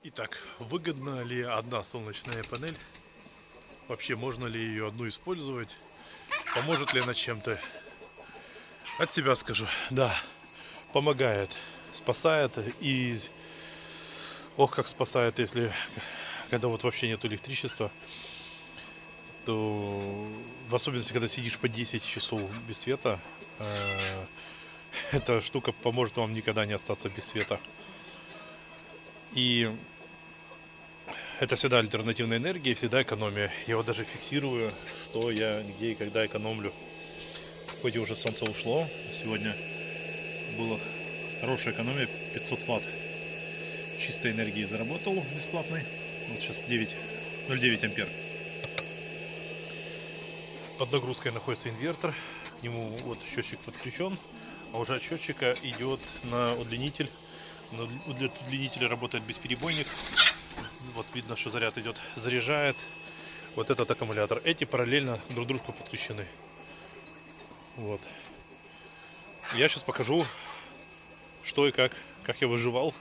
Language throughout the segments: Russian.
Итак, выгодна ли одна солнечная панель? Вообще, можно ли ее одну использовать? Поможет ли она чем-то? От себя скажу, да, помогает, спасает и ох, как спасает, если когда вот вообще нет электричества, то в особенности, когда сидишь по 10 часов без света, э, эта штука поможет вам никогда не остаться без света. И это всегда альтернативная энергия, всегда экономия. Я вот даже фиксирую, что я где и когда экономлю. Хоть и уже солнце ушло, сегодня была хорошая экономия, 500 ватт чистой энергии заработал бесплатной. Вот сейчас 0,9 ампер. Под нагрузкой находится инвертор, к нему вот счетчик подключен, а уже от счетчика идет на удлинитель. На удлинителе работает бесперебойник. Вот видно, что заряд идет, заряжает вот этот аккумулятор. Эти параллельно друг к дружку подключены. Вот. Я сейчас покажу, что и как я выживал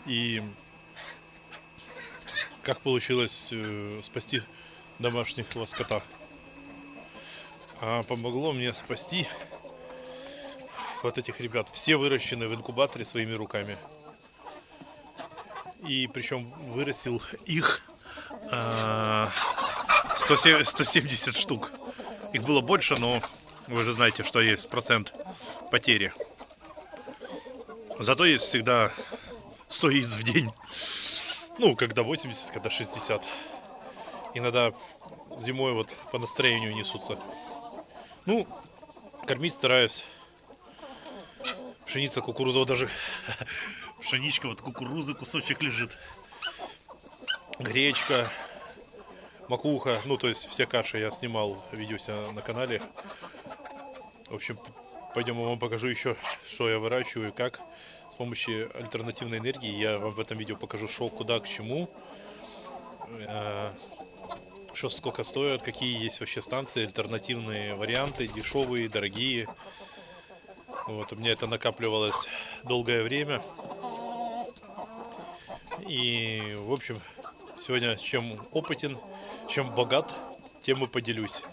и как получилось спасти домашнего скота. А помогло мне спасти вот этих ребят. Все выращены в инкубаторе своими руками. И причем вырастил их 170 штук. Их было больше, но вы же знаете, что есть процент потери. Зато есть всегда 100 яиц в день. Ну, когда 80, когда 60. Иногда зимой вот по настроению несутся. Ну, кормить стараюсь. Пшеница, кукуруза, вот даже пшеничка, вот кукурузы кусочек лежит. Гречка, макуха, ну то есть все каши я снимал, видео себя на канале. В общем, пойдем, я вам покажу еще, что я выращиваю и как. С помощью альтернативной энергии я вам в этом видео покажу, что, куда, к чему. Что сколько стоит, какие есть вообще станции, альтернативные варианты, дешевые, дорогие. Вот, у меня это накапливалось долгое время. И, в общем, сегодня чем опытен, чем богат, тем и поделюсь.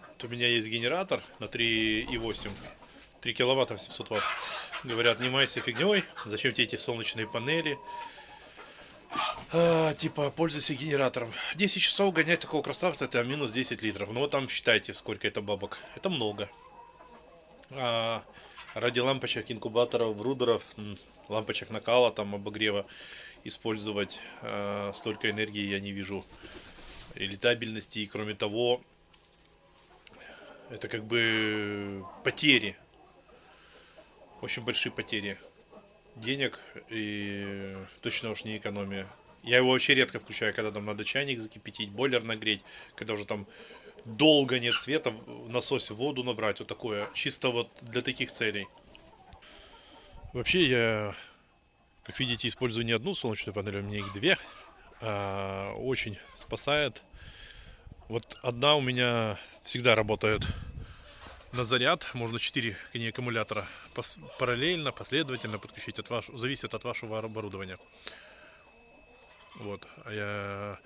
Вот у меня есть генератор на 3,8, 3 киловатта 700 ватт. Говорят, не майся фигней, зачем тебе эти солнечные панели? Типа, пользуйся генератором. 10 часов гонять такого красавца, это минус 10 литров. Ну вот там считайте, сколько это бабок. Это много. Ради лампочек, инкубаторов, брудеров, лампочек накала, там обогрева использовать столько энергии я не вижу рентабельности. И кроме того, это как бы потери. Очень большие потери денег и точно уж не экономия. Я его вообще редко включаю, когда там надо чайник закипятить, бойлер нагреть, когда уже там долго нет света, в насосе воду набрать, вот такое, чисто вот для таких целей. Вообще я, как видите, использую не одну солнечную панель, у меня их две. Очень спасает. Вот одна у меня всегда работает на заряд, можно 4 аккумулятора параллельно, последовательно подключить, зависит от вашего оборудования. Вот, я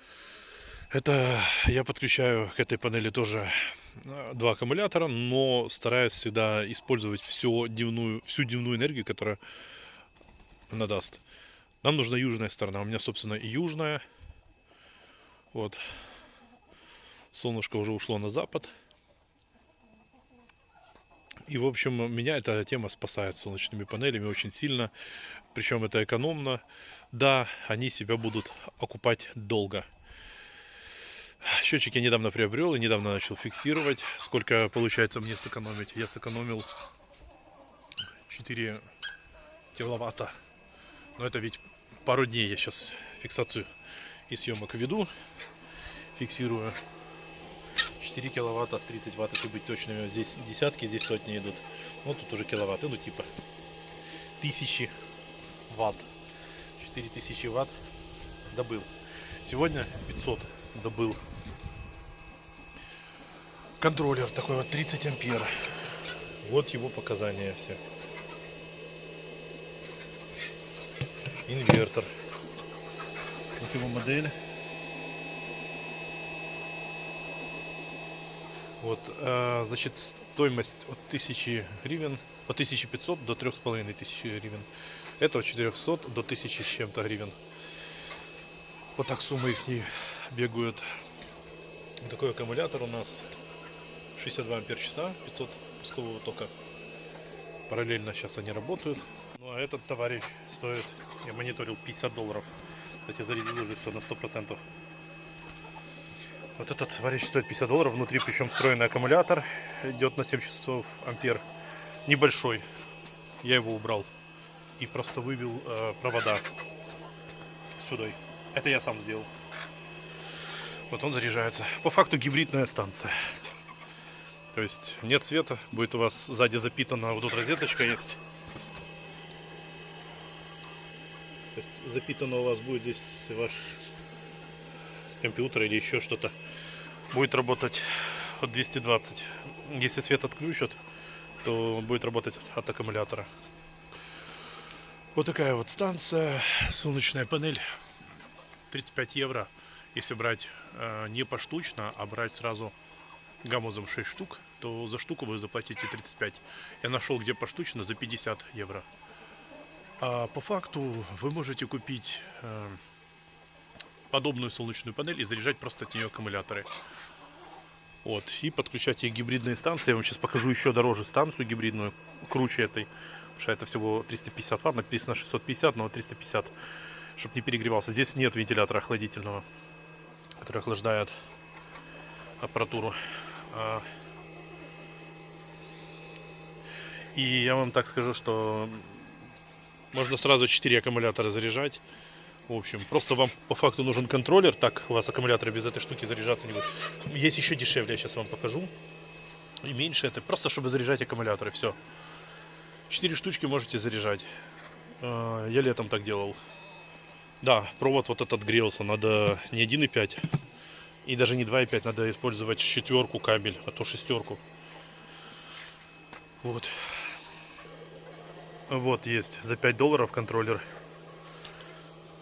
подключаю к этой панели тоже 2 аккумулятора, но стараюсь всегда использовать всю дневную энергию, которую она даст. Нам нужна южная сторона, у меня, собственно, и южная. Вот, солнышко уже ушло на запад. И, в общем, меня эта тема спасает солнечными панелями очень сильно. Причем это экономно. Да, они себя будут окупать долго. Счетчик я недавно приобрел и недавно начал фиксировать. Сколько получается мне сэкономить? Я сэкономил 4 киловатта. Но это ведь пару дней я сейчас фиксацию и съемок веду. Фиксирую. 4 киловатта, 30 ватт, если быть точными. Здесь десятки, здесь сотни идут. Вот тут уже киловатты, ну типа 1000 ватт. 4000 ватт добыл. Сегодня 500 добыл. Контроллер такой вот 30 ампер. Вот его показания все. инвертор. Вот его модель. Вот, значит, стоимость от 1000 гривен, от 1500 до 3500 гривен. Это от 400 до 1000 с чем-то гривен. Вот так суммы их не бегают. Такой аккумулятор у нас 62 ампер часа, 500 пускового тока. Параллельно сейчас они работают. Ну а этот товарищ стоит, я мониторил, $50. Кстати, зарядил уже все на 100%. Вот этот товарищ стоит $50. Внутри причем встроенный аккумулятор. Идет на 7 часов ампер. Небольшой. Я его убрал. И просто вывел провода сюда. Это я сам сделал. Вот он заряжается. По факту гибридная станция. То есть нет света. Будет у вас сзади запитана. Вот тут розеточка есть. То есть запитано у вас будет здесь ваш компьютер или еще что-то. Будет работать от 220. Если свет отключат, то будет работать от аккумулятора. Вот такая вот станция. Солнечная панель. 35 евро. Если брать не поштучно, а брать сразу гамузом 6 штук, то за штуку вы заплатите 35. Я нашел где поштучно за 50 евро. А по факту вы можете купить подобную солнечную панель и заряжать просто от нее аккумуляторы. Вот. И подключать их гибридные станции. Я вам сейчас покажу еще дороже станцию гибридную, круче этой. Потому что это всего 350 ватт, написано 650, но 350, чтобы не перегревался. Здесь нет вентилятора охладительного, который охлаждает аппаратуру. И я вам так скажу, что можно сразу 4 аккумулятора заряжать. В общем, просто вам по факту нужен контроллер. Так у вас аккумуляторы без этой штуки заряжаться не будут. Есть еще дешевле, я сейчас вам покажу. И меньше это. Просто чтобы заряжать аккумуляторы. Все. 4 штучки можете заряжать. Я летом так делал. Да, провод вот этот грелся. Надо не 1,5 и даже не 2,5. Надо использовать 4 кабель, а то 6. Вот. Вот есть за $5 контроллер.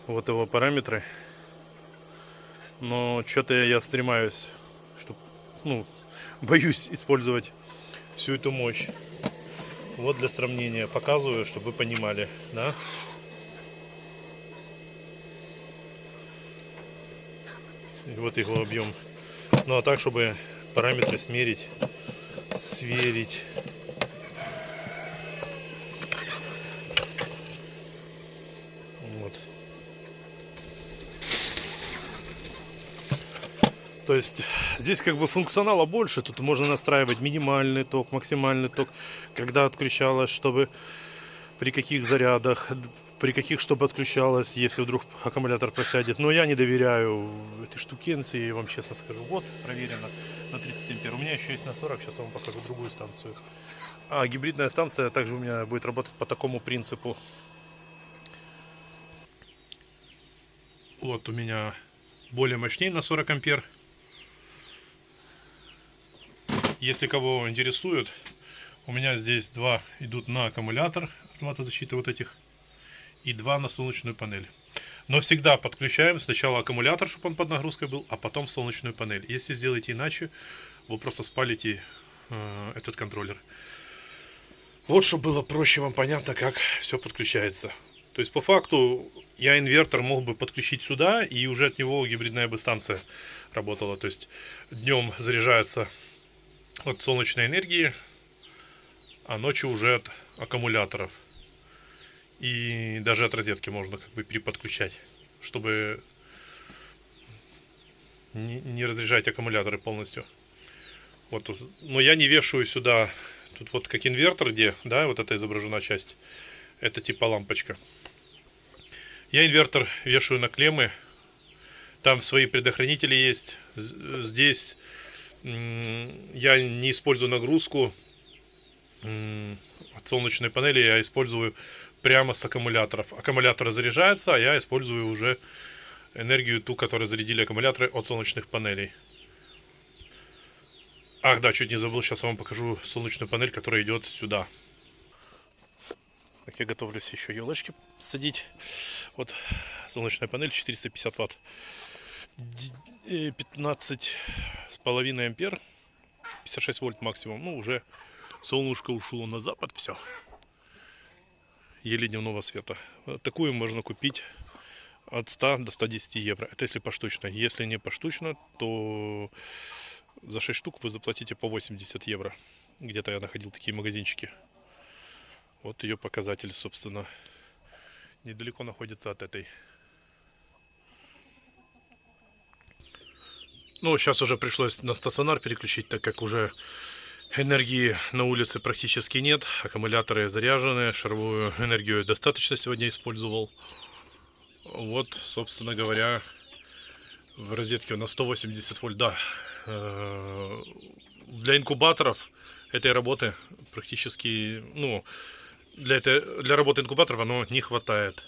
Вот его параметры. Но что-то я стремаюсь, боюсь использовать всю эту мощь. Вот для сравнения показываю, чтобы вы понимали, да? И вот его объем. Ну а так, чтобы параметры смерить, сверить. Вот. То есть здесь как бы функционала больше. Тут можно настраивать минимальный ток, максимальный ток, когда отключалось, чтобы при каких зарядах, при каких чтобы отключалось, если вдруг аккумулятор просядет. Но я не доверяю этой штукенции, я вам честно скажу. Вот, проверено на 30 ампер. У меня еще есть на 40, сейчас я вам покажу другую станцию. А гибридная станция также у меня будет работать по такому принципу. Вот у меня более мощнее на 40 ампер. Если кого интересует, у меня здесь 2 идут на аккумулятор автоматозащиты вот этих и 2 на солнечную панель. Но всегда подключаем сначала аккумулятор, чтобы он под нагрузкой был, а потом солнечную панель. Если сделаете иначе, вы просто спалите этот контроллер. Вот, чтобы было проще вам понятно, как все подключается. То есть по факту я инвертор мог бы подключить сюда, и уже от него гибридная бы станция работала. То есть днем заряжается от солнечной энергии, а ночью уже от аккумуляторов. И даже от розетки можно как бы переподключать, чтобы не разряжать аккумуляторы полностью. Вот, но я не вешаю сюда, тут вот как инвертор, где, да, вот это изображена часть, это типа лампочка. Я инвертор вешаю на клеммы, там свои предохранители есть. Здесь я не использую нагрузку от солнечной панели, я использую прямо с аккумуляторов. Аккумуляторы заряжаются, а я использую уже энергию ту, которую зарядили аккумуляторы от солнечных панелей. Ах да, чуть не забыл, сейчас я вам покажу солнечную панель, которая идет сюда. Так, я готовлюсь еще елочки садить. Вот солнечная панель 450 ватт. 15,5 ампер. 56 вольт максимум. Ну, уже солнышко ушло на запад. Все. Еле дневного света. Такую можно купить от 100 до 110 евро. Это если поштучно. Если не поштучно, то за 6 штук вы заплатите по 80 евро. Где-то я находил такие магазинчики. Вот ее показатель, собственно, недалеко находится от этой. Ну, сейчас уже пришлось на стационар переключить, так как уже энергии на улице практически нет. Аккумуляторы заряжены, шаровую энергию достаточно сегодня использовал. Вот, собственно говоря, в розетке на 180 вольт, да. Для инкубаторов этой работы практически, ну, для работы инкубаторов оно не хватает.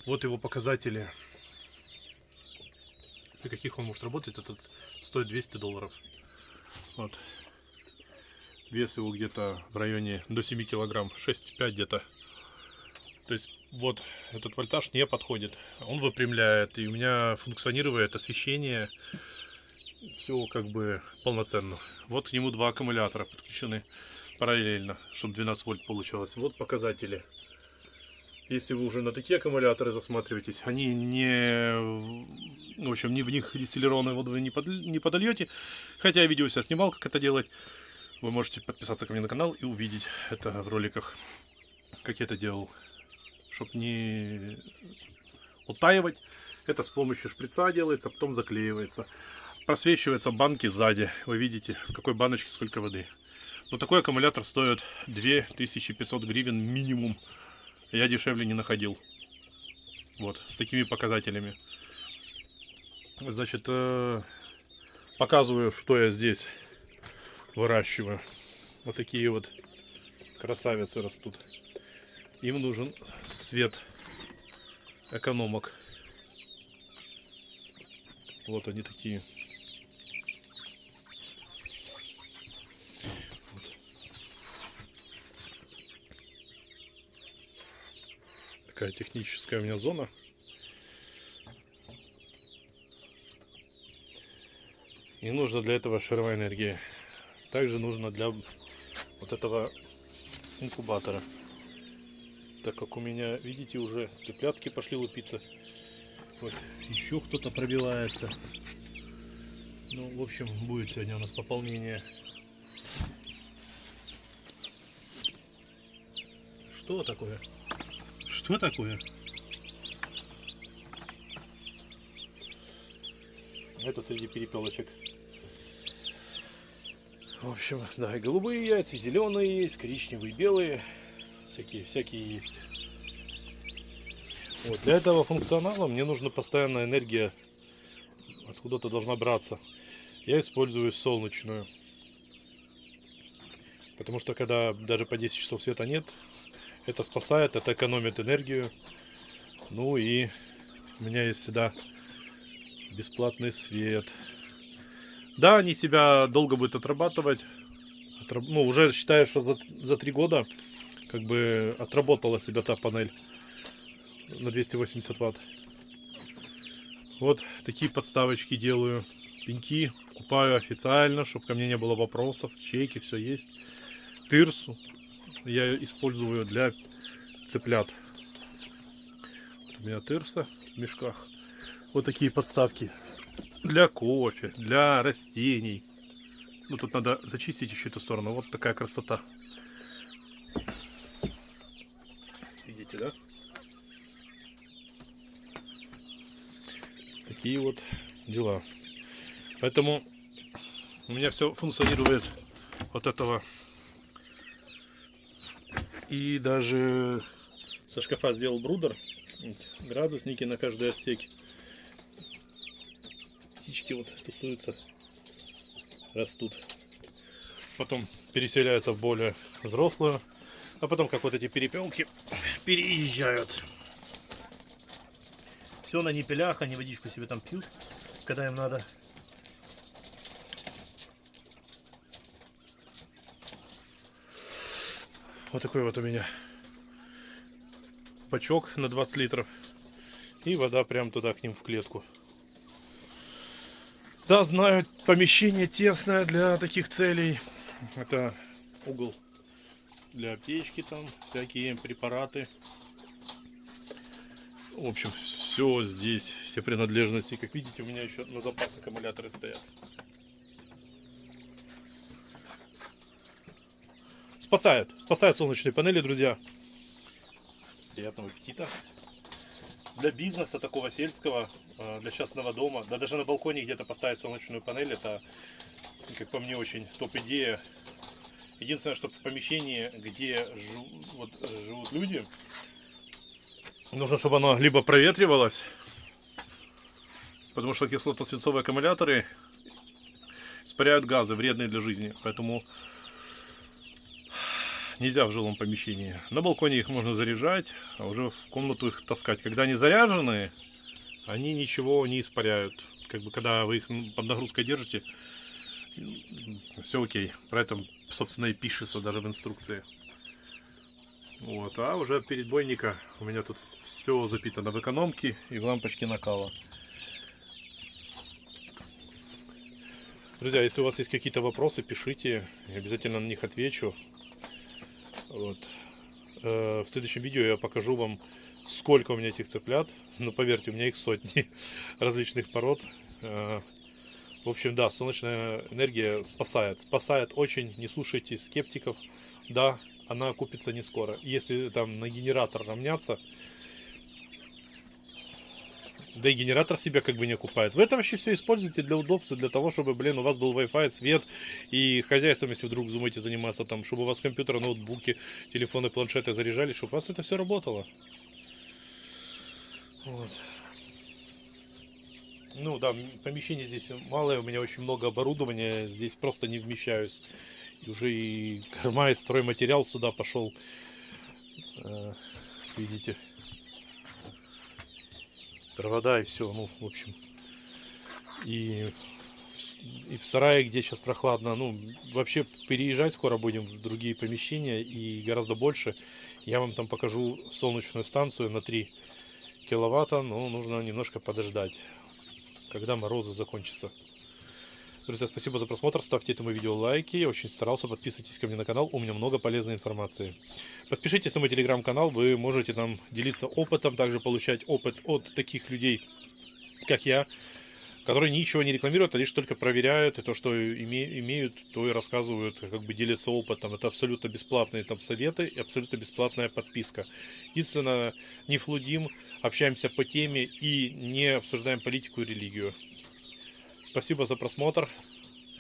Вот его показатели. При каких он может работать, этот стоит $200. Вот. Вес его где-то в районе до 7 килограмм, 6,5 где-то. То есть вот этот вольтаж не подходит. Он выпрямляет, и у меня функционирует освещение. Все как бы полноценно. Вот к нему два аккумулятора подключены параллельно, чтобы 12 вольт получалось. Вот показатели. Если вы уже на такие аккумуляторы засматриваетесь, они не, в общем, в них дистиллированную воду вы не подольете. Хотя я видео себя снимал, как это делать. Вы можете подписаться ко мне на канал и увидеть это в роликах, как я это делал. Чтобы не утаивать, это с помощью шприца делается, потом заклеивается. Просвечиваются банки сзади. Вы видите, в какой баночке сколько воды. Но такой аккумулятор стоит 2500 гривен минимум. Я дешевле не находил. Вот, с такими показателями. Значит, показываю, что я здесь выращиваю. Вот такие вот красавицы растут. Им нужен свет экономок. Вот они такие. Вот. Такая техническая у меня зона. И нужно для этого шаровая энергия. Также нужно для вот этого инкубатора. Так как у меня, видите, уже цыплятки пошли лупиться. Вот, еще кто-то пробивается. Ну, в общем, будет сегодня у нас пополнение. Что такое? Что такое? Это среди перепелочек. В общем, да, и голубые яйца, и зеленые есть, коричневые, белые. Всякие есть. Вот, для этого функционала мне нужна постоянная энергия. Откуда-то должна браться. Я использую солнечную. Потому что когда даже по 10 часов света нет, это спасает, это экономит энергию. Ну и у меня есть всегда бесплатный свет. Да, они себя долго будут отрабатывать. Ну, уже считаю, что за 3 года как бы отработала себя та панель на 280 ватт. Вот такие подставочки делаю. Пеньки купаю официально, чтобы ко мне не было вопросов. Чеки, все есть. Тырсу я использую для цыплят. Вот у меня тырса в мешках. Вот такие подставки для кофе, для растений. Ну, тут надо зачистить еще эту сторону. Вот такая красота. Видите, да? Такие вот дела. Поэтому у меня все функционирует от этого. И даже со шкафа сделал брудер. Градусники на каждый отсек. Птички вот тусуются, растут. Потом переселяются в более взрослую. А потом, как вот эти перепелки, переезжают. Все на ниппелях, они водичку себе там пьют, когда им надо. Вот такой вот у меня бачок на 20 литров. И вода прям туда к ним в клетку. Да, знаю, помещение тесное для таких целей. Это угол для аптечки, там всякие препараты. В общем, все здесь, все принадлежности. Как видите, у меня еще на запас аккумуляторы стоят. Спасают солнечные панели, друзья. Приятного аппетита. Для бизнеса такого сельского, для частного дома, да даже на балконе где-то поставить солнечную панель, это, как по мне, очень топ-идея. Единственное, что в помещении, где живут люди, нужно, чтобы оно либо проветривалось, потому что кислотно-свинцовые аккумуляторы испаряют газы, вредные для жизни, поэтому нельзя в жилом помещении. На балконе их можно заряжать, а уже в комнату их таскать. Когда они заряжены, они ничего не испаряют. Как бы когда вы их под нагрузкой держите, все окей. Про это, собственно, и пишется даже в инструкции. Вот. А уже от передбойника у меня тут все запитано в экономке и в лампочке накала. Друзья, если у вас есть какие-то вопросы, пишите, я обязательно на них отвечу. Вот. В следующем видео я покажу вам, сколько у меня этих цыплят. Но поверьте, у меня их сотни различных пород. В общем, да, солнечная энергия спасает. Спасает очень, не слушайте скептиков. Да, она окупится не скоро. Если там на генератор равняться, да и генератор себя как бы не окупает. Вы это вообще все используйте для удобства, для того, чтобы, блин, у вас был Wi-Fi, свет и хозяйством, если вдруг вздумаете заниматься, там, чтобы у вас компьютеры, ноутбуки, телефоны, планшеты заряжались, чтобы у вас это все работало. Вот. Ну да, помещение здесь малое, у меня очень много оборудования, здесь просто не вмещаюсь. И уже и корма, и стройматериал сюда пошел. Видите. Провода и все, ну, в общем. И в сарае, где сейчас прохладно, ну, вообще переезжать скоро будем в другие помещения и гораздо больше. Я вам там покажу солнечную станцию на 3 киловатта, но нужно немножко подождать, когда морозы закончатся. Друзья, спасибо за просмотр, ставьте этому видео лайки, я очень старался, подписывайтесь ко мне на канал, у меня много полезной информации. Подпишитесь на мой телеграм-канал, вы можете там делиться опытом, также получать опыт от таких людей, как я, которые ничего не рекламируют, а лишь только проверяют, и то, что имеют, то и рассказывают, как бы делятся опытом. Это абсолютно бесплатные там советы и абсолютно бесплатная подписка. Единственное, не флудим, общаемся по теме и не обсуждаем политику и религию. Спасибо за просмотр.